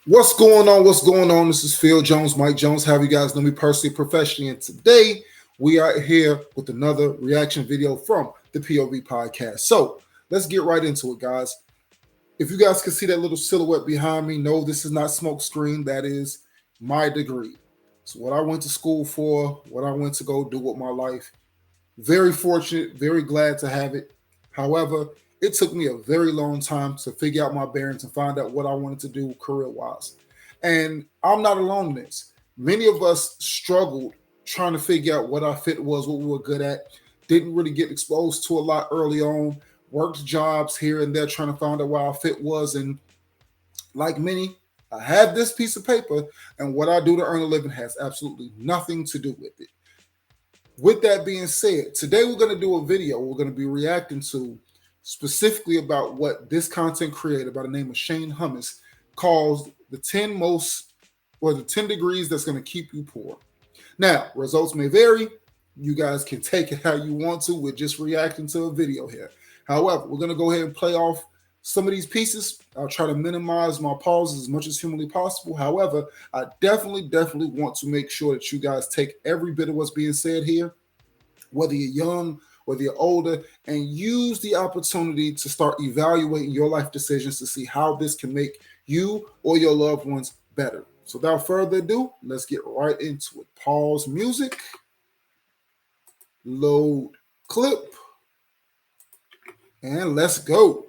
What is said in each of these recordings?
What's going on? What's going on? This is Phil Jones, Mike Jones. Have you guys know me personally, professionally, and today we are here with another reaction video from the POV podcast. So let's get right into it, guys. If you guys can see that little silhouette behind me, no, this is not smoke screen. That is my degree. So what I went to school for, what I went to go do with my life. Very fortunate, very glad to have it. However, it took me a very long time to figure out my bearings and find out what I wanted to do career wise. And I'm not alone in this. Many of us struggled trying to figure out what our fit was, what we were good at. Didn't really get exposed to a lot early on. Worked jobs here and there trying to find out what our fit was. And like many, I had this piece of paper, and what I do to earn a living has absolutely nothing to do with it. With that being said, today we're going to do a video we're going to be reacting to specifically about what this content creator by the name of Shane Hummus calls the 10 most or the 10 degrees that's going to keep you poor. Now, results may vary. You guys can take it how you want to. We're just reacting to a video here. However, we're going to go ahead and play off some of these pieces. I'll try to minimize my pauses as much as humanly possible. However, I definitely want to make sure that you guys take every bit of what's being said here, whether you're young, whether you're older, and use the opportunity to start evaluating your life decisions to see how this can make you or your loved ones better. So without further ado, let's get right into it. Pause music, load clip, and let's go.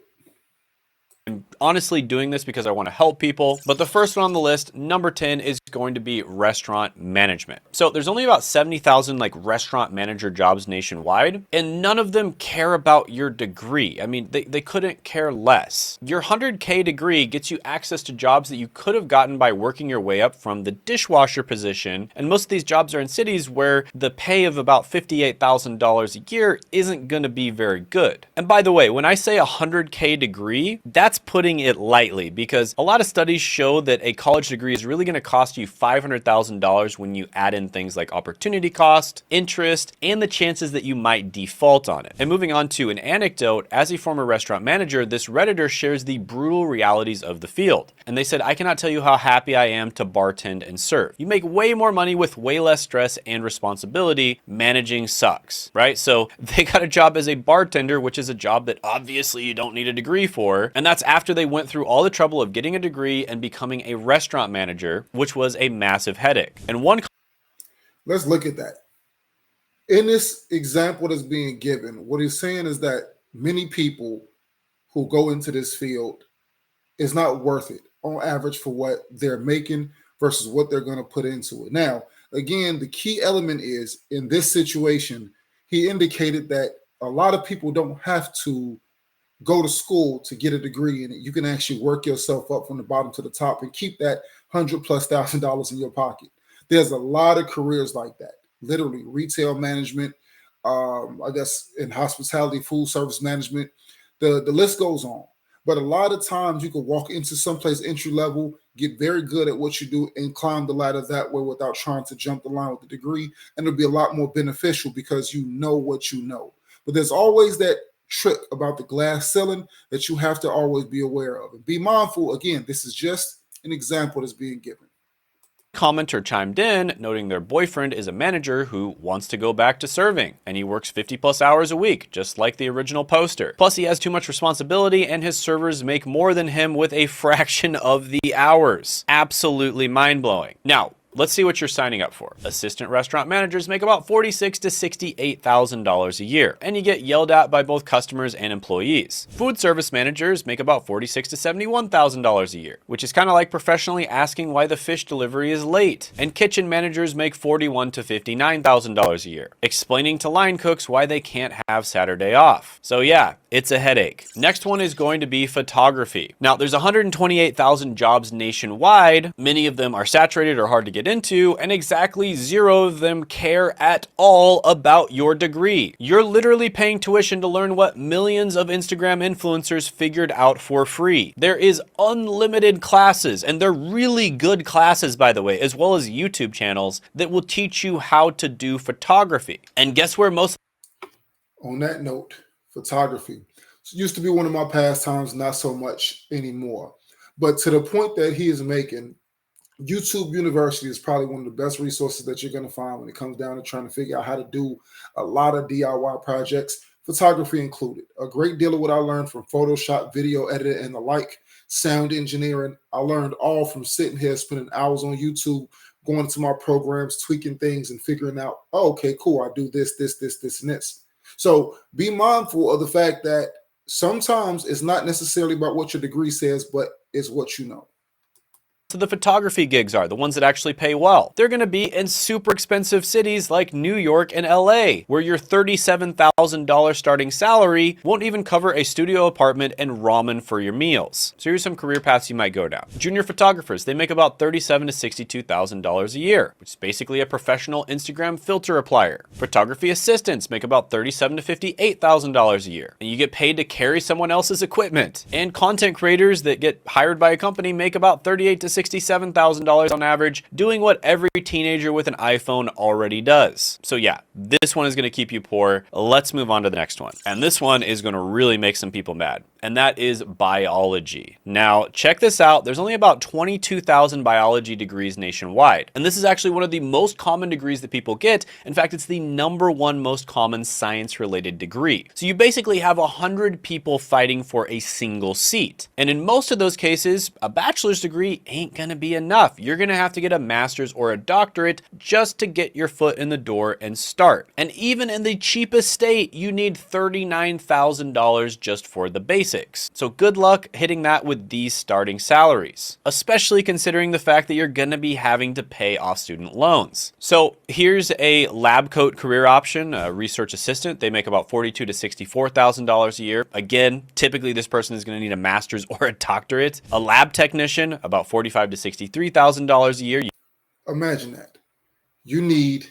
I'm honestly doing this because I want to help people. But the first one on the list, number 10, is going to be restaurant management. So there's only about 70,000 restaurant manager jobs nationwide, and none of them care about your degree. I mean, they couldn't care less. Your 100K degree gets you access to jobs that you could have gotten by working your way up from the dishwasher position. And most of these jobs are in cities where the pay of about $58,000 a year isn't going to be very good. And by the way, when I say 100K degree, that's putting it lightly, because a lot of studies show that a college degree is really going to cost you $500,000 when you add in things like opportunity cost, interest, and the chances that you might default on it. And moving on to an anecdote, as a former restaurant manager, this Redditor shares the brutal realities of the field. And they said, "I cannot tell you how happy I am to bartend and serve. You make way more money with way less stress and responsibility. Managing sucks," right? So they got a job as a bartender, which is a job that obviously you don't need a degree for. And that's after they went through all the trouble of getting a degree and becoming a restaurant manager, which was a massive headache. And one Let's look at that. In this example that's being given, what he's saying is that many people who go into this field is not worth it on average for what they're making versus what they're going to put into it. Now, again, the key element is in this situation, he indicated that a lot of people don't have to go to school to get a degree in it. You can actually work yourself up from the bottom to the top and keep that $100,000+ in your pocket. There's a lot of careers like that. Literally, retail management, I guess in hospitality, food service management. The list goes on. But a lot of times you can walk into someplace entry level, get very good at what you do, and climb the ladder that way without trying to jump the line with the degree. And it'll be a lot more beneficial because you know what you know. But there's always that trick about the glass ceiling that you have to always be aware of. And be mindful, again, this is just an example that's being given. commenter chimed in, noting their boyfriend is a manager who wants to go back to serving, and he works 50+ hours a week, just like the original poster. Plus, he has too much responsibility, and his servers make more than him with a fraction of the hours. Absolutely mind-blowing. Now, let's see what you're signing up for. Assistant restaurant managers make about $46,000 to $68,000 a year, and you get yelled at by both customers and employees. Food service managers make about $46,000 to $71,000 a year, which is kind of like professionally asking why the fish delivery is late. And kitchen managers make $41,000 to $59,000 a year, explaining to line cooks why they can't have Saturday off. So yeah, it's a headache. Next one is going to be photography. Now, there's 128,000 jobs nationwide. Many of them are saturated or hard to get into, and exactly 0 of them care at all about your degree. You're literally paying tuition to learn what millions of Instagram influencers figured out for free. There is unlimited classes, and they're really good classes, by the way, as well as YouTube channels that will teach you how to do photography. And guess where most... On that note, photography. It used to be one of my pastimes, not so much anymore. But to the point that he is making, YouTube University is probably one of the best resources that you're going to find when it comes down to trying to figure out how to do a lot of DIY projects, photography included. A great deal of what I learned from Photoshop, video editing, and the like, sound engineering, I learned all from sitting here, spending hours on YouTube, going to my programs, tweaking things, and figuring out, oh, okay, cool, I do this, and this. So be mindful of the fact that sometimes it's not necessarily about what your degree says, but it's what you know. The photography gigs are, the ones that actually pay well. They're going to be in super expensive cities like New York and LA, where your $37,000 starting salary won't even cover a studio apartment and ramen for your meals. So here's some career paths you might go down. Junior photographers, they make about $37,000 to $62,000 a year, which is basically a professional Instagram filter applier. Photography assistants make about $37,000 to $58,000 a year, and you get paid to carry someone else's equipment. And content creators that get hired by a company make about $38,000 to $67,000 on average, doing what every teenager with an iPhone already does. So yeah, this one is going to keep you poor. Let's move on to the next one. And this one is going to really make some people mad, and that is biology. Now, check this out. There's only about 22,000 biology degrees nationwide, and this is actually one of the most common degrees that people get. In fact, it's the #1 most common science-related degree. So you basically have 100 people fighting for a single seat. And in most of those cases, a bachelor's degree ain't gonna be enough. You're gonna have to get a master's or a doctorate just to get your foot in the door and start. And even in the cheapest state, you need $39,000 just for the basics. So good luck hitting that with these starting salaries, especially considering the fact that you're gonna be having to pay off student loans. So here's a lab coat career option, a research assistant. They make about $42,000 to $64,000 a year. Again, typically this person is gonna need a master's or a doctorate. A lab technician, about $45,000 to $63,000 a year. Imagine that. You need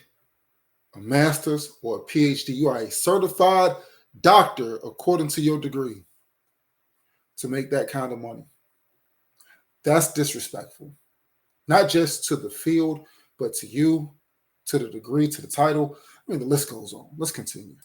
a master's or a PhD. You are a certified doctor according to your degree to make that kind of money. That's disrespectful. Not just to the field, but to you, to the degree, to the title. I mean, the list goes on. Let's continue.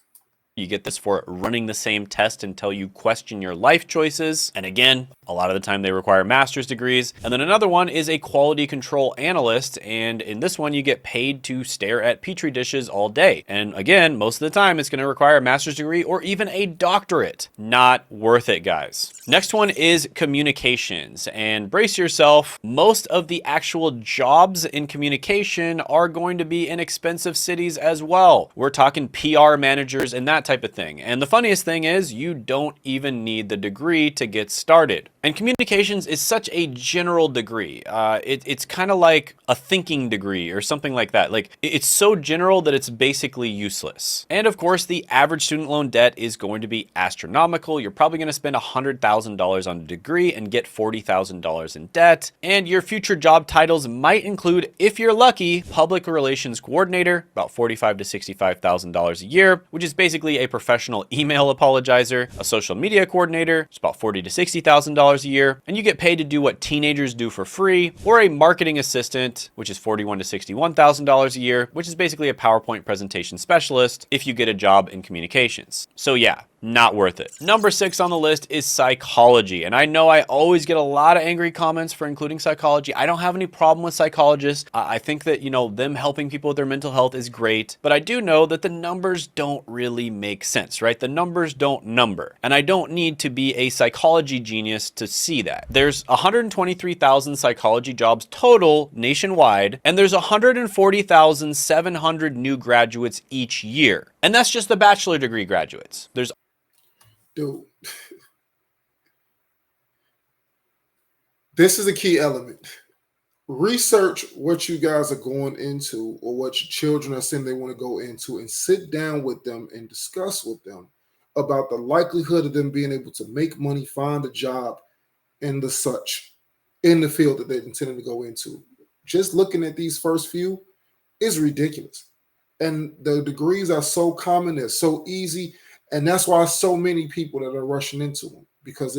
You get this for running the same test until you question your life choices. And again, a lot of the time they require master's degrees. And then another one is a quality control analyst. And in this one, you get paid to stare at Petri dishes all day. And again, most of the time it's going to require a master's degree or even a doctorate. Not worth it, guys. Next one is communications. And brace yourself, most of the actual jobs in communication are going to be in expensive cities as well. We're talking PR managers and that type of thing. And the funniest thing is you don't even need the degree to get started. And communications is such a general degree. It's kind of like a thinking degree or something like that. Like it's so general that it's basically useless. And of course, the average student loan debt is going to be astronomical. You're probably going to spend $100,000 on a degree and get $40,000 in debt. And your future job titles might include, if you're lucky, public relations coordinator, about $45,000 to $65,000 a year, which is basically a professional email apologizer. A social media coordinator, it's about $40,000 to $60,000 a year, and you get paid to do what teenagers do for free. Or a marketing assistant, which is $41,000 to $61,000 a year, which is basically a PowerPoint presentation specialist if you get a job in communications. So yeah, not worth it. Number 6 on the list is psychology. And I know I always get a lot of angry comments for including psychology. I don't have any problem with psychologists. I think that, them helping people with their mental health is great. But I do know that the numbers don't really make sense, right? The numbers don't number. And I don't need to be a psychology genius to see that. There's 123,000 psychology jobs total nationwide, and there's 140,700 new graduates each year. And that's just the bachelor degree graduates. Dude, this is a key element. Research what you guys are going into or what your children are saying they want to go into, and sit down with them and discuss with them about the likelihood of them being able to make money, find a job, and the such in the field that they're intending to go into. Just looking at these first few is ridiculous. And the degrees are so common, they're so easy. And that's why so many people that are rushing into them, because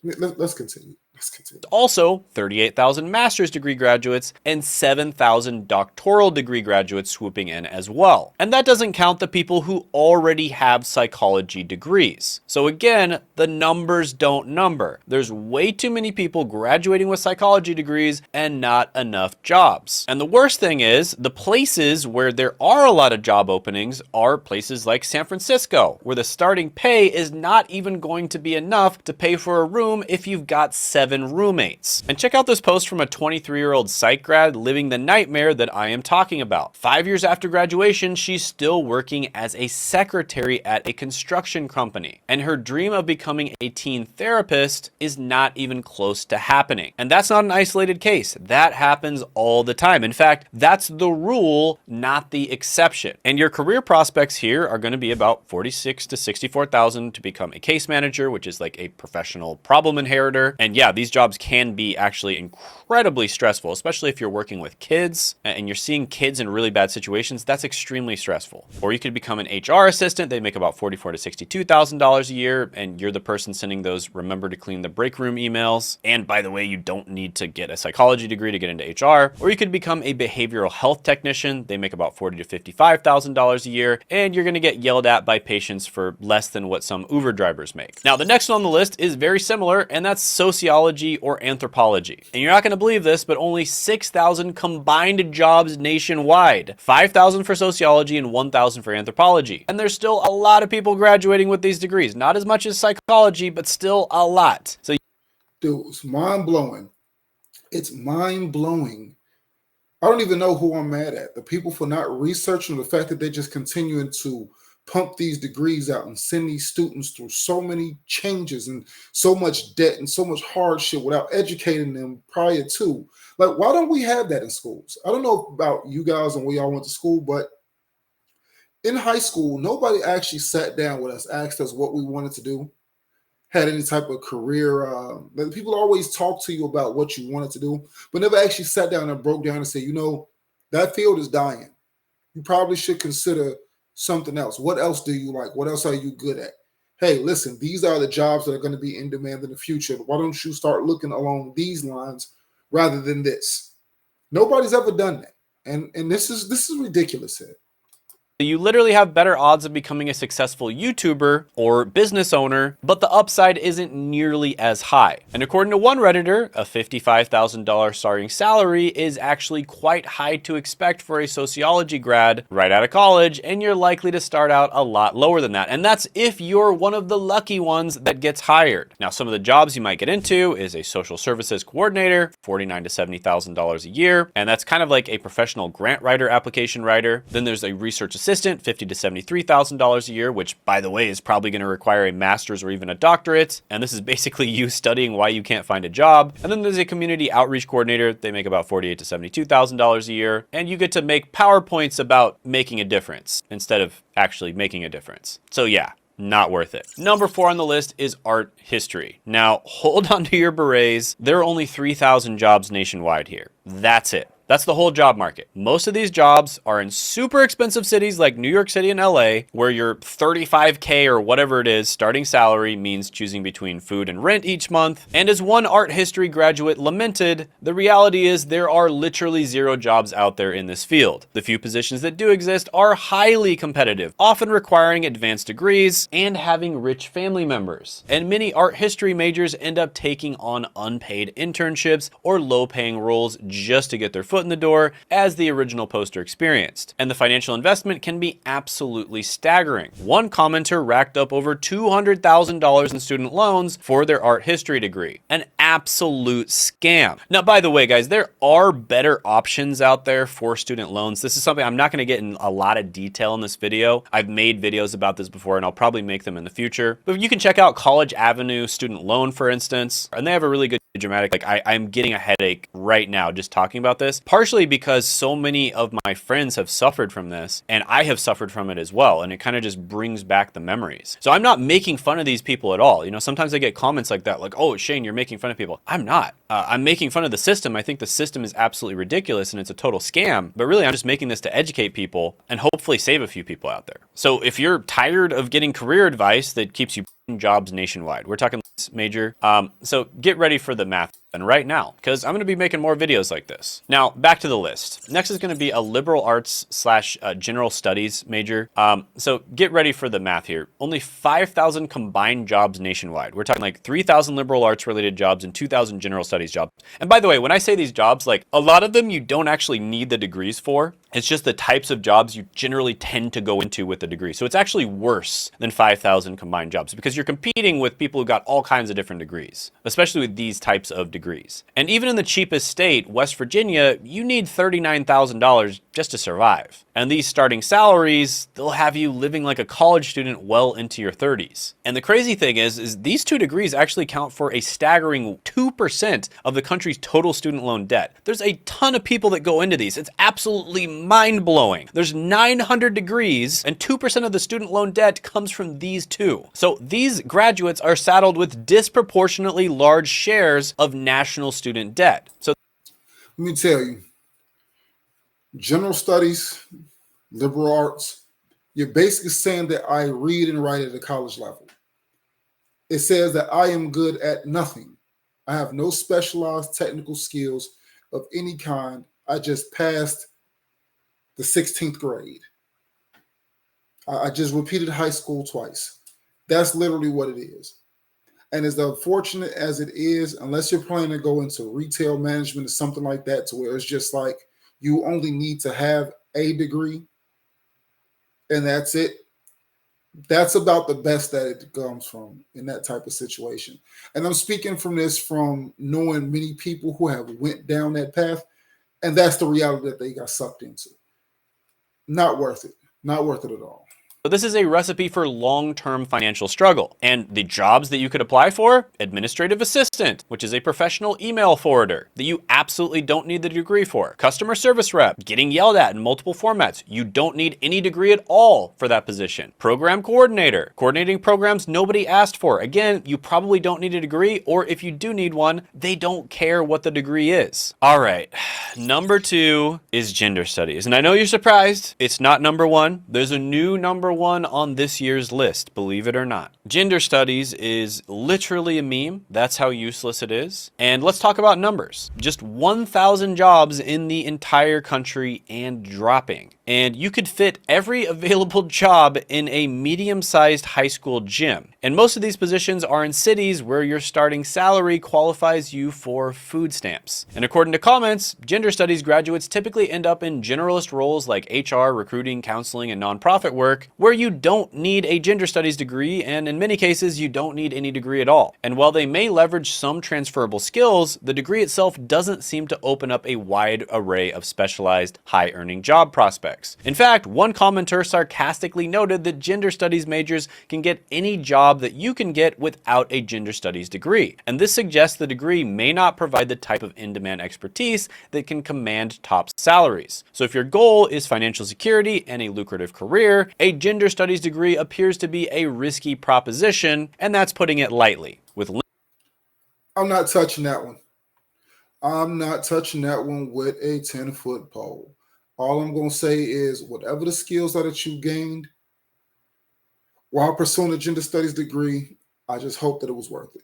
let's continue. Let's continue. Also, 38,000 master's degree graduates and 7,000 doctoral degree graduates swooping in as well. And that doesn't count the people who already have psychology degrees. So again, the numbers don't number. There's way too many people graduating with psychology degrees and not enough jobs. And the worst thing is, the places where there are a lot of job openings are places like San Francisco, where the starting pay is not even going to be enough to pay for a room if you've got 7 roommates. And check out this post from a 23-year-old psych grad living the nightmare that I am talking about. 5 years after graduation, she's still working as a secretary at a construction company. And her dream of becoming a teen therapist is not even close to happening. And that's not an isolated case. That happens all the time. In fact, that's the rule, not the exception. And your career prospects here are going to be about 46 to 64,000 to become a case manager, which is like a professional problem inheritor. And yeah, these jobs can be actually incredibly stressful, especially if you're working with kids and you're seeing kids in really bad situations. That's extremely stressful. Or you could become an HR assistant. They make about $44,000 to $62,000 a year, and you're the person sending those remember to clean the break room emails. And by the way, you don't need to get a psychology degree to get into HR. Or you could become a behavioral health technician. They make about $40,000 to $55,000 a year, and you're going to get yelled at by patients for less than what some Uber drivers make. Now, the next one on the list is very similar, and that's sociology or anthropology. And you're not going to believe this, but only 6,000 combined jobs nationwide. 5,000 for sociology and 1,000 for anthropology. And there's still a lot of people graduating with these degrees. Not as much as psychology, but still a lot. So, dude, it's mind-blowing. It's mind-blowing. I don't even know who I'm mad at. The people for not researching, the fact that they're just continuing to pump these degrees out and send these students through so many changes and so much debt and so much hardship without educating them prior to. Like, why don't we have that in schools? I don't know about you guys and where y'all went to school, but in high school, nobody actually sat down with us, asked us what we wanted to do, had any type of career. People always talk to you about what you wanted to do, but never actually sat down and broke down and said, you know, that field is dying. You probably should consider something else. What else do you like? What else are you good at? Hey, listen, these are the jobs that are going to be in demand in the future. Why don't you start looking along these lines rather than this? Nobody's ever done that. And this is ridiculous here. you literally have better odds of becoming a successful YouTuber or business owner, but the upside isn't nearly as high. And according to one Redditor, a $55,000 starting salary is actually quite high to expect for a sociology grad right out of college, and you're likely to start out a lot lower than that. And that's if you're one of the lucky ones that gets hired. Now, some of the jobs you might get into is a social services coordinator, $49,000 to $70,000 a year, and that's kind of like a professional grant writer, application writer. Then there's a research assistant, $50,000 to $73,000 a year, which, by the way, is probably going to require a master's or even a doctorate. And this is basically you studying why you can't find a job. And then there's a community outreach coordinator. They make about $48,000 to $72,000 a year, and you get to make PowerPoints about making a difference instead of actually making a difference. So yeah, not worth it. Number 4 on the list is art history. Now, hold on to your berets. There are only 3,000 jobs nationwide here. That's it. That's the whole job market. Most of these jobs are in super expensive cities like New York City and LA, where your $35K or whatever it is starting salary means choosing between food and rent each month. And as one art history graduate lamented, the reality is there are literally 0 jobs out there in this field. The few positions that do exist are highly competitive, often requiring advanced degrees and having rich family members. And many art history majors end up taking on unpaid internships or low-paying roles just to get their foot in the door, as the original poster experienced. And the financial investment can be absolutely staggering. One commenter racked up over $200,000 in student loans for their art history degree. An absolute scam. Now, by the way, guys, there are better options out there for student loans. This is something I'm not going to get in a lot of detail in this video. I've made videos about this before, and I'll probably make them in the future. But you can check out College Avenue Student Loan, for instance, and they have a really good dramatic, like I'm getting a headache right now just talking about this, partially because so many of my friends have suffered from this, and I have suffered from it as well, and it kind of just brings back the memories. So I'm not making fun of these people at all. You know, sometimes I get comments like that, like, oh, Shane, you're making fun of people. I'm not. I'm making fun of the system. I think the system is absolutely ridiculous and it's a total scam, but really I'm just making this to educate people and hopefully save a few people out there. So if you're tired of getting career advice that keeps you jobs nationwide. We're talking major. So get ready for the math and right now, because I'm going to be making more videos like this. Now, back to the list. Next is going to be a liberal arts slash general studies major. So get ready for the math here. Only 5,000 combined jobs nationwide. We're talking like 3,000 liberal arts related jobs and 2,000 general studies jobs. And by the way, when I say these jobs, like a lot of them you don't actually need the degrees for. It's just the types of jobs you generally tend to go into with a degree. So it's actually worse than 5,000 combined jobs because you're competing with people who got all kinds of different degrees, especially with these types of degrees. And even in the cheapest state, West Virginia, you need $39,000 just to survive. And these starting salaries, they'll have you living like a college student well into your 30s. And the crazy thing is these two degrees actually count for a staggering 2% of the country's total student loan debt. There's a ton of people that go into these. It's absolutely mind-blowing. There's 900 degrees and 2% of the student loan debt comes from these two. So these graduates are saddled with disproportionately large shares of national student debt. So let me tell you, general studies, liberal arts, you're basically saying that I read and write at a college level. It says that I am good at nothing. I have no specialized technical skills of any kind. I just passed the 16th grade. I just repeated high school twice. That's literally what it is. And as unfortunate as it is, unless you're planning to go into retail management or something like that, to where it's just like you only need to have a degree and that's it. That's about the best that it comes from in that type of situation. And I'm speaking from this from knowing many people who have went down that path, and that's the reality that they got sucked into. Not worth it. Not worth it at all. this is a recipe for long-term financial struggle. And the jobs that you could apply for: administrative assistant, which is a professional email forwarder that you absolutely don't need the degree for. Customer service rep, getting yelled at in multiple formats. You don't need any degree at all for that position. Program coordinator, coordinating programs nobody asked for. Again, you probably don't need a degree, or if you do need one, they don't care what the degree is. All right, number 2 is gender studies. And I know you're surprised. It's not number 1. There's a new number 1 on this year's list, believe it or not. Gender studies is literally a meme. That's how useless it is. And let's talk about numbers. Just 1,000 jobs in the entire country and dropping. And you could fit every available job in a medium-sized high school gym. And most of these positions are in cities where your starting salary qualifies you for food stamps. And according to comments, gender studies graduates typically end up in generalist roles like HR, recruiting, counseling, and nonprofit work, where you don't need a gender studies degree, and in many cases, you don't need any degree at all. And while they may leverage some transferable skills, the degree itself doesn't seem to open up a wide array of specialized, high-earning job prospects. In fact, one commenter sarcastically noted that gender studies majors can get any job that you can get without a gender studies degree. And this suggests the degree may not provide the type of in-demand expertise that can command top salaries. So if your goal is financial security and a lucrative career, a gender studies degree appears to be a risky proposition, and that's putting it lightly. I'm not touching that one. I'm not touching that one with a 10-foot pole. All I'm going to say is whatever the skills are that you gained while pursuing a gender studies degree, I just hope that it was worth it.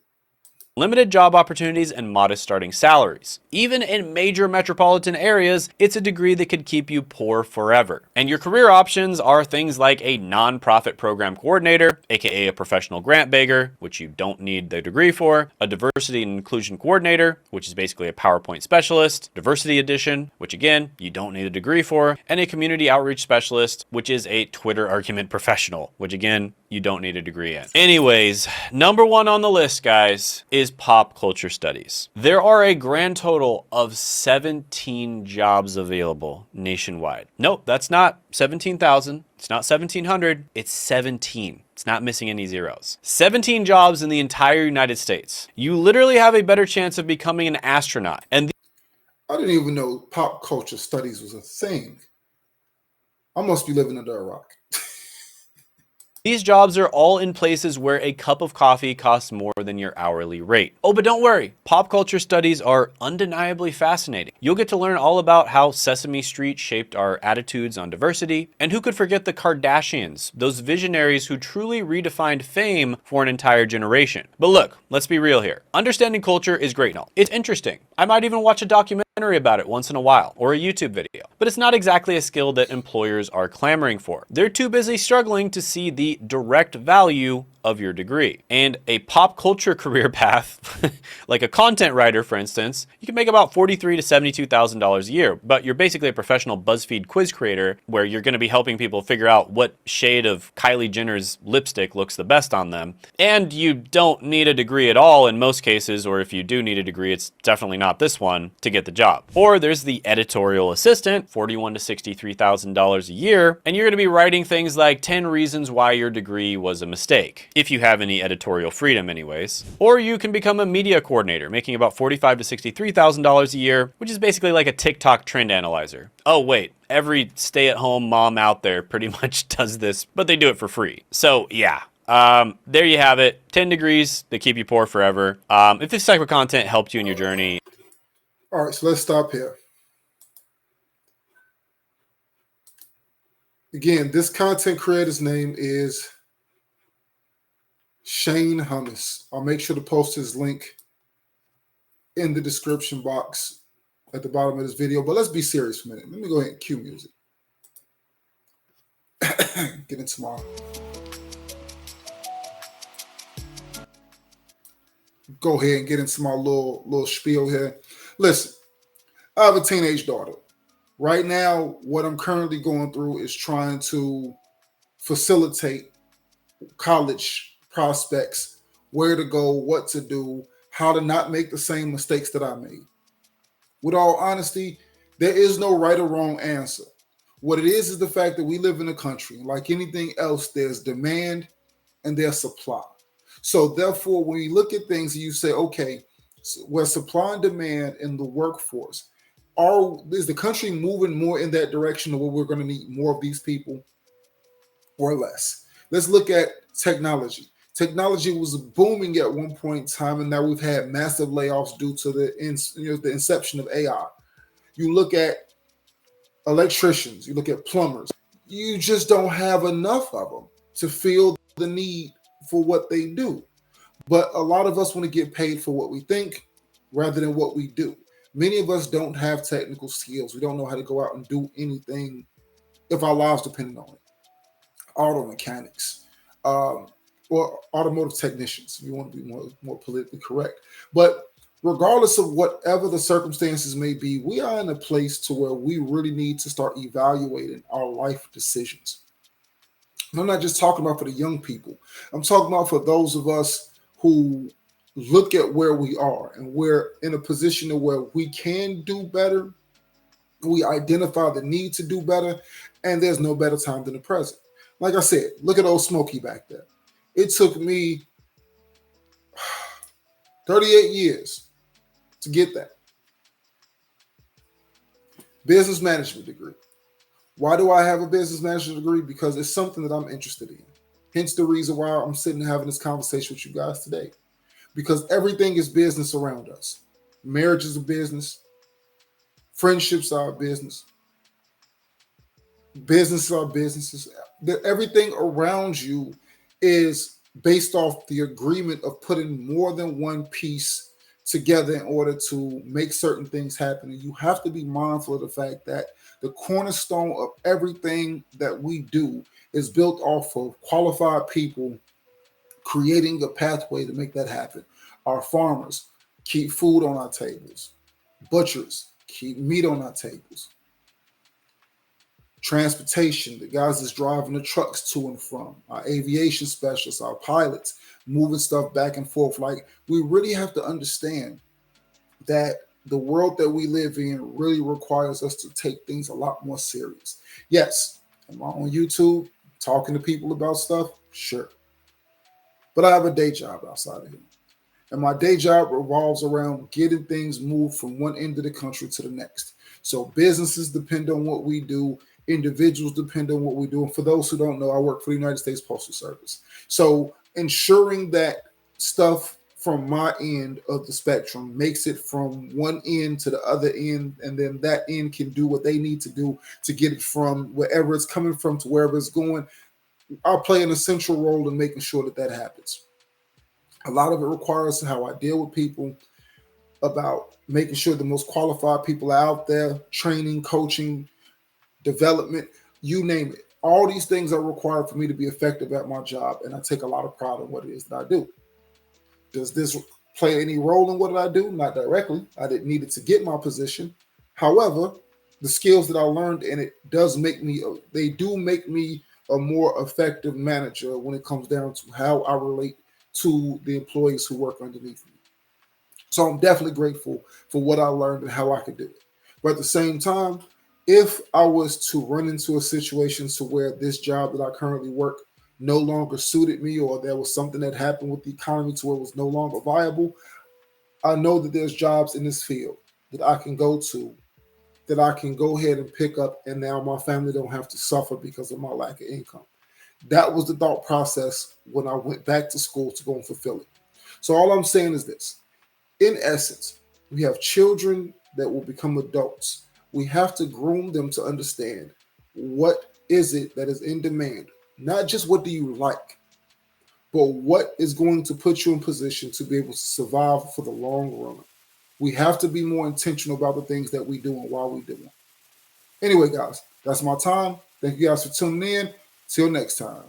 Limited job opportunities and modest starting salaries. Even in major metropolitan areas, it's a degree that could keep you poor forever. And your career options are things like a nonprofit program coordinator, aka a professional grant beggar, which you don't need the degree for, a diversity and inclusion coordinator, which is basically a PowerPoint specialist, diversity edition, which again, you don't need a degree for, and a community outreach specialist, which is a Twitter argument professional, which again, you don't need a degree in. Anyways, number 1 on the list, guys, is pop culture studies. There are a grand total of 17 jobs available nationwide. Nope, that's not 17,000. It's not 1,700. It's 17. It's not missing any zeros. 17 jobs in the entire United States. You literally have a better chance of becoming an astronaut. And I didn't even know pop culture studies was a thing. I must be living under a rock. These jobs are all in places where a cup of coffee costs more than your hourly rate. Oh, but don't worry, pop culture studies are undeniably fascinating. You'll get to learn all about how Sesame Street shaped our attitudes on diversity, and who could forget the Kardashians, those visionaries who truly redefined fame for an entire generation. But look, let's be real here. Understanding culture is great and all. It's interesting. I might even watch a documentary about it once in a while, or a YouTube video. But it's not exactly a skill that employers are clamoring for. They're too busy struggling to see the direct value of your degree. And a pop culture career path, like a content writer, for instance, you can make about $43,000 to $72,000 a year, but you're basically a professional BuzzFeed quiz creator where you're going to be helping people figure out what shade of Kylie Jenner's lipstick looks the best on them. And you don't need a degree at all in most cases, or if you do need a degree, it's definitely not this one, to get the job. Or there's the editorial assistant, $41,000 to $63,000 a year, and you're going to be writing things like 10 reasons why your degree was a mistake, if you have any editorial freedom anyways. Or you can become a media coordinator, making about $45,000 to $63,000 a year, which is basically like a TikTok trend analyzer. Oh wait, every stay-at-home mom out there pretty much does this, but they do it for free. So yeah. There you have it. 10 degrees that keep you poor forever. If this type of content helped you in your journey. All right, so let's stop here. Again, this content creator's name is Shane Hummus. I'll make sure to post his link in the description box at the bottom of this video. But let's be serious for a minute. Let me go ahead and cue music. Get into my... Go ahead and get into my little spiel here. Listen, I have a teenage daughter. Right now, what I'm currently going through is trying to facilitate college prospects, where to go, what to do, how to not make the same mistakes that I made. With all honesty, there is no right or wrong answer. What it is the fact that we live in a country. Like anything else, there's demand and there's supply. So therefore, when you look at things and you say, okay, so where supply and demand in the workforce, is the country moving more in that direction of where we're going to need more of these people or less? Let's look at technology. Technology was booming at one point in time, and now we've had massive layoffs due to the inception of AI. You look at electricians, you look at plumbers. You just don't have enough of them to feel the need for what they do. But a lot of us want to get paid for what we think rather than what we do. Many of us don't have technical skills. We don't know how to go out and do anything if our lives depended on it. Auto mechanics, or automotive technicians, if you want to be more politically correct. But regardless of whatever the circumstances may be, we are in a place to where we really need to start evaluating our life decisions. And I'm not just talking about for the young people. I'm talking about for those of us who look at where we are and we're in a position of where we can do better. We identify the need to do better, and there's no better time than the present. Like I said, look at old Smokey back there. It took me 38 years to get that. Business management degree. Why do I have a business management degree? Because it's something that I'm interested in. Hence the reason why I'm sitting and having this conversation with you guys today. Because everything is business around us. Marriage is a business. Friendships are a business. Businesses are businesses. Everything around you is based off the agreement of putting more than one piece together in order to make certain things happen. And you have to be mindful of the fact that the cornerstone of everything that we do is built off of qualified people creating a pathway to make that happen. Our farmers keep food on our tables. Butchers keep meat on our tables. Transportation, the guys that's driving the trucks to and from, our aviation specialists, our pilots, moving stuff back and forth. Like, we really have to understand that the world that we live in really requires us to take things a lot more serious. Yes, am I on YouTube talking to people about stuff? Sure. But I have a day job outside of here. And my day job revolves around getting things moved from one end of the country to the next. So businesses depend on what we do. individuals depend on what we do. And for those who don't know, I work for the United States Postal Service. So ensuring that stuff from my end of the spectrum makes it from one end to the other end, and then that end can do what they need to do to get it from wherever it's coming from to wherever it's going. I play an essential role in making sure that that happens. A lot of it requires how I deal with people, about making sure the most qualified people are out there, training, coaching, development, you name it. All these things are required for me to be effective at my job, and I take a lot of pride in what it is that I do. Does this play any role in what I do? Not directly. I didn't need it to get my position. However, the skills that I learned in it they do make me a more effective manager when it comes down to how I relate to the employees who work underneath me. So I'm definitely grateful for what I learned and how I could do it. But at the same time, if I was to run into a situation to where this job that I currently work no longer suited me, or there was something that happened with the economy to where it was no longer viable, I know that there's jobs in this field that I can go to, that I can go ahead and pick up, and now my family don't have to suffer because of my lack of income. That was the thought process when I went back to school to go and fulfill it. So all I'm saying is this. In essence, we have children that will become adults. We have to groom them to understand what is it that is in demand. Not just what do you like, but what is going to put you in position to be able to survive for the long run. We have to be more intentional about the things that we do and why we do them. Anyway, guys, that's my time. Thank you guys for tuning in. Till next time.